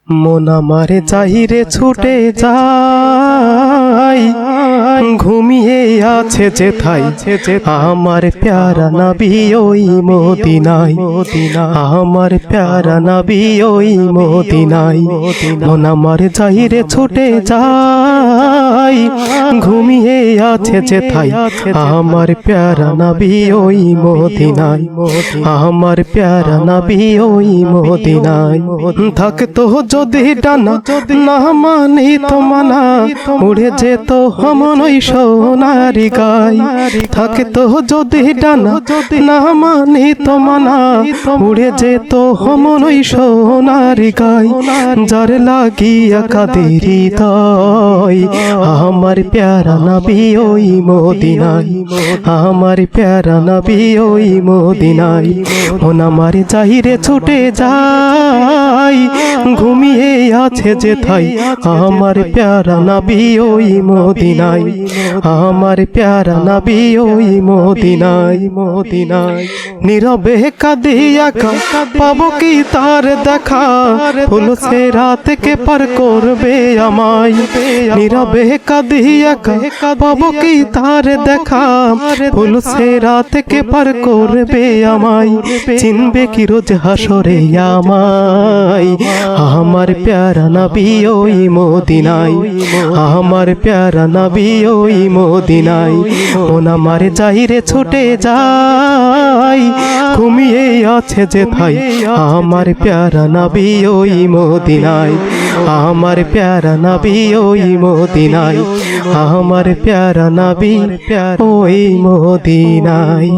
মন আমার চাহিরে ছুটে যায়, ঘুমিয়ে আছে যেথায় আমার প্যারা নবী ওই মদিনায়। আমার প্যারা নবী ওই মদিনায়। মন আমার চাহিরে ছুটে যায়, ঘুমিয়ে আছে যেথায় আমার প্যারা নবী ওই মদিনায়। আমার প্যারা নবী ওই মদিনায়। থাকতো যদি ডানা না মানি তো মানা, উড়ে যেত হমন ওই সোনারি গায়। থাকতো যদি ডানা না মানি তো মানা, উড়ে যেত হমন ওই সোনারি গায়। যার লাগিয়া কাঁদে হৃদয় আমার প্যারা নবী ওই মদিনায়। আমার প্যারা নবী ওই মদিনায়। মন আমার চাহিরে ছুটে যায়, ঘুমিয়ে আছে যেথায় আমার প্যারা নবী ওই মদিনায়। আমার প্যারা নবী ওই মদিনায়। নীরবে কাঁদিয়া পাবো কি তার দেখা, ফুল সে রাত কে পার করবে আমায়। নীরবে কাঁদিয়া পাবো কি তার দেখা, ফুল সে রাত কে পার করবে আমায়। চিনবে কি রোজ হাসরে আমায় আমার প্যারা নবী ওই মদিনায়। আমার প্যারা নবী ওই মদিনায়। মন আমার চাহিরে ছুটে যায়, ঘুমিয়ে আছে যেথায় আমার প্যারা নবী ওই মদিনায়। আমার প্যারা নবী ওই মদিনায়। আমার প্যারা নবী ওই মদিনায়।